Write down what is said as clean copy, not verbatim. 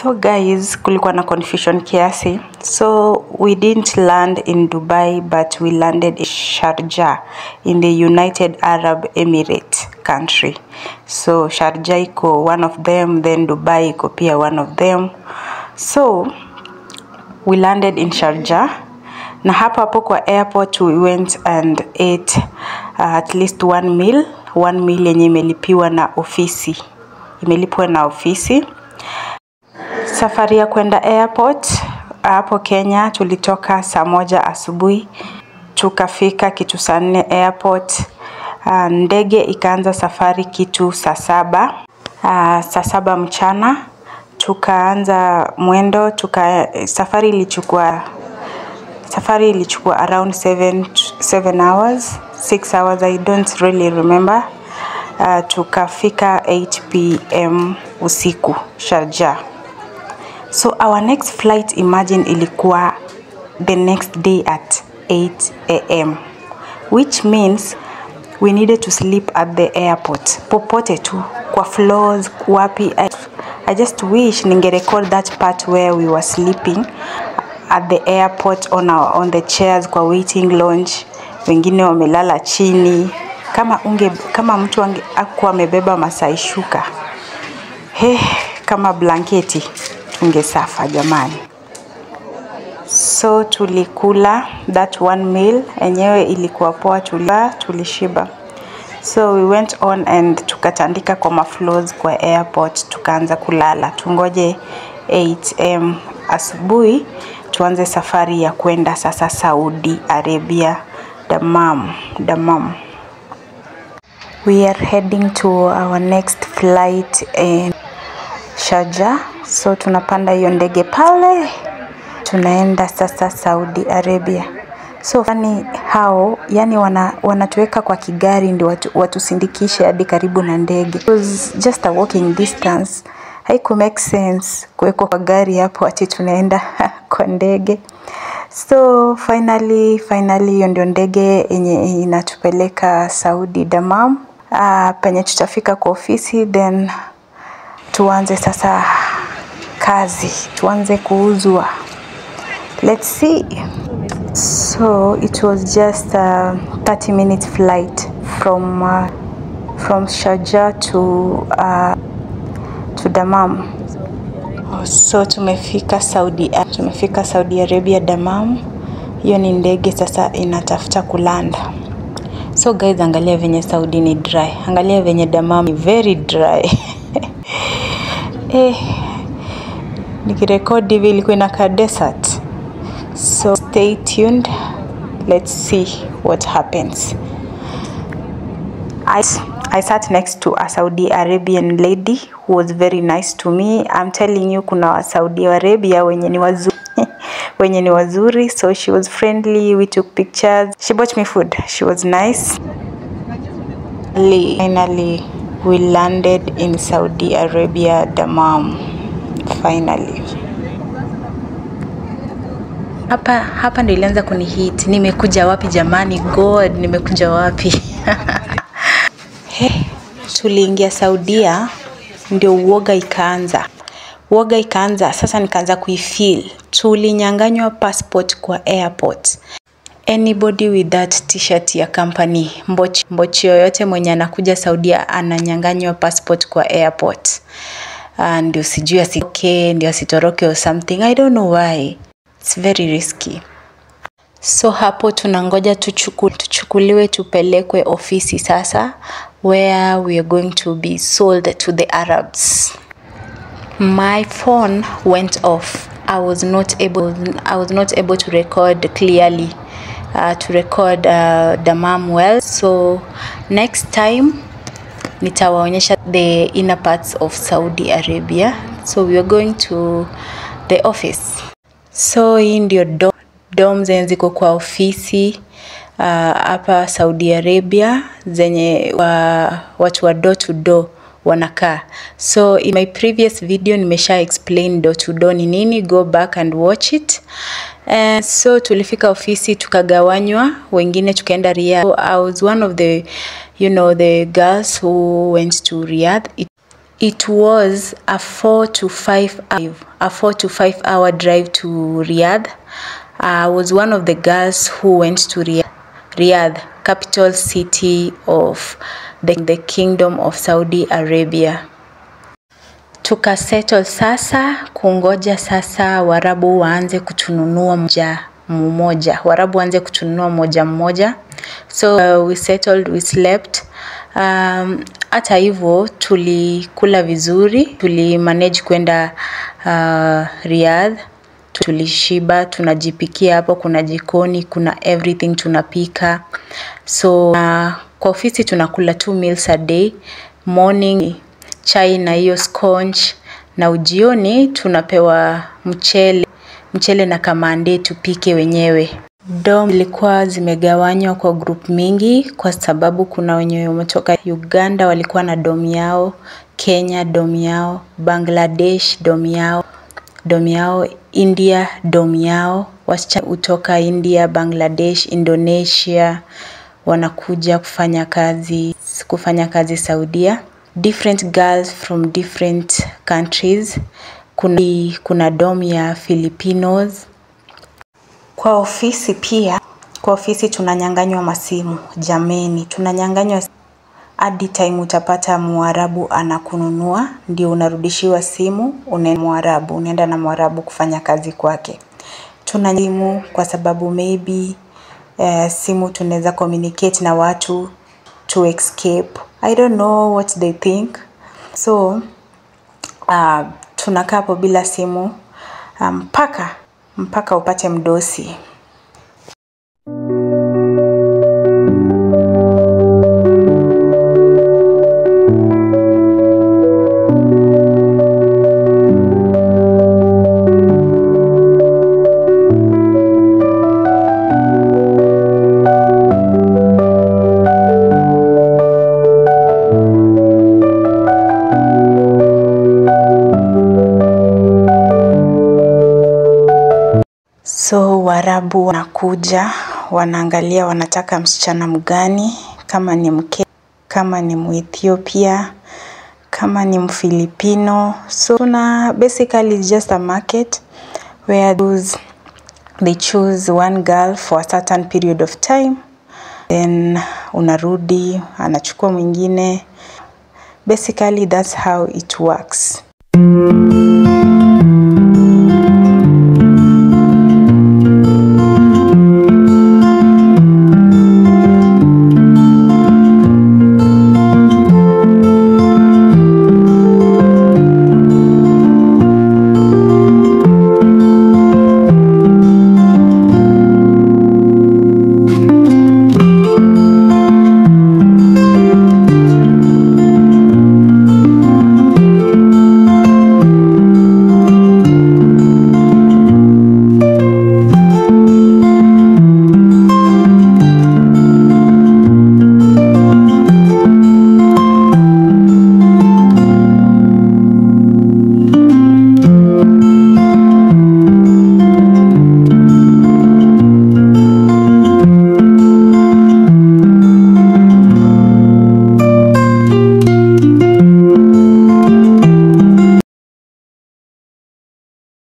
So guys, kulikuwa na confusion kiasi. So we didn't land in Dubai, but we landed in Sharjah in the United Arab Emirates country. So Sharjah iko one of them, then Dubai iko pia one of them. So we landed in Sharjah. Na hapo kwa airport we went and ate at least one meal yenye imelipiwa na ofisi. Imelipwa na ofisi. Safari ya kwenda airport hapo Kenya tulitoka saa 1 asubuhi, tukafika kitu saa 4 airport. Ndege ikaanza safari kitu saa 7. Saa 7 mchana tukaanza mwendo. Safari ilichukua around 7 hours, 6 hours, I don't really remember. Tukafika 8 PM usiku Sharjah. So our next flight, imagine, ilikuwa the next day at 8 AM, which means we needed to sleep at the airport. Popote tu, kwa floors, wapi. I just wish ningerecord that part where we were sleeping at the airport on the chairs kwa waiting lounge. Wengine wamelala chini. Kama mtu akuwa amebeba masai shuka, kama blanketi, tungesafa jamani. So tulikula that one meal, enyewe ilikuwa poa, tulishiba. So we went on and tukatandika kwa mafloors kwa airport, tukaanza kulala. Tungoje 8 AM asubuhi tuanze safari ya kwenda sasa Saudi Arabia, Dammam. We are heading to our next flight in Sharjah. So tunapanda hiyo ndege pale, tunaenda sasa Saudi Arabia. So funny how yani wanatuweka kwa kigari ndio watusindikishe hadi karibu na ndege. It was just a walking distance. Haiku make sense kuwekwa kwa gari hapo ati tunaenda kwa ndege. So finally hiyo ndio ndege yenye inatupeleka Saudi, Dammam. Penye tutafika kwa ofisi, then tuanze sasa kazi, tuanze kuuzwa. Let's see. So it was just a 30-minute flight from Sharjah to Dammam. So tumefika Saudi Arabia, Dammam. Hiyo ni ndege sasa inatafuta kulanda. So guys, angalia venye Saudi ni dry, angalia venye Dammam ni very dry. Nikirecord hivi ilikuwa inakaa desert. So stay tuned, let's see what happens. I sat next to a Saudi Arabian lady who was very nice to me. I'm telling you, kuna wa Saudi Arabia wenye ni wazuri. So she was friendly, we took pictures, she bought me food, she was nice. Finally we landed in Saudi Arabia, Dammam. Finally. Hapa ndio ilianza kunihit. Nimekuja wapi jamani? God, nimekuja wapi? Tuliingia Saudia ndio uoga ikaanza. Sasa nikaanza kuifeel. Tulinyanganywa passport kwa airport. Anybody with that t-shirt ya company, mbochi yoyote mwenye anakuja Saudia ananyanganywa passport kwa airport. Ndio sijui ndio asitoroke or something. I don't know why. It's very risky. So hapo tunangoja tuchukuliwe tupelekwe ofisi sasa, where we are going to be sold to the Arabs. My phone went off. I was not able to record clearly, to record Dammam well. So next time nitawaonyesha the inner parts of Saudi Arabia. So we are going to the office. So hii ndio dorms ziko kwa ofisi hapa Saudi Arabia zenye watu wa door to door wanakaa. So in my previous video nimesha explain door to door ni nini, go back and watch it. So tulifika ofisi tukagawanywa, wengine tukaenda Riyadh. I was one of the the girls who went to Riyadh. It was a 4 to 5 hour drive to Riyadh. I was one of the girls who went to Riyadh, capital city of the Kingdom of Saudi Arabia. Tukasettle sasa, kungoja sasa Warabu waanze kutununua mmoja. Warabu waanze kutununua mmoja. So we settled, we slept. Hata hivyo tulikula vizuri, tulimanage kwenda Riyadh, tulishiba, tunajipikia hapo, kuna jikoni, kuna everything tunapika. So kwa ofisi tunakula 2 meals a day, morning chai na hiyo sconge, na ujioni tunapewa mchele na kamande tupike wenyewe. Dom ilikuwa zimegawanywa kwa group mingi kwa sababu kuna wenye wametoka Uganda walikuwa na dom yao, Kenya dom yao, Bangladesh dom yao, India dom yao. Wasichana kutoka India, Bangladesh, Indonesia wanakuja kufanya kazi Saudia. Different girls from different countries. Kuna dom ya Filipinos. Kwa ofisi tunanyanganywa masimu, jameni, tunanyanganywa hadi time utapata Mwarabu anakununua, ndio unarudishiwa simu, unaenda na Mwarabu kufanya kazi kwake. Tunanyanganywa kwa sababu maybe simu tunaweza communicate na watu to escape. I don't know what they think. So tunakaa hapo bila simu mpaka upate mdosi. So Warabu wanakuja, wanaangalia wanataka msichana mgani, kama ni Mkenya, kama ni Muethiopia, kama ni Mfilipino. So basically it's just a market where they choose one girl for a certain period of time, then unarudi, anachukua mwingine. Basically that's how it works.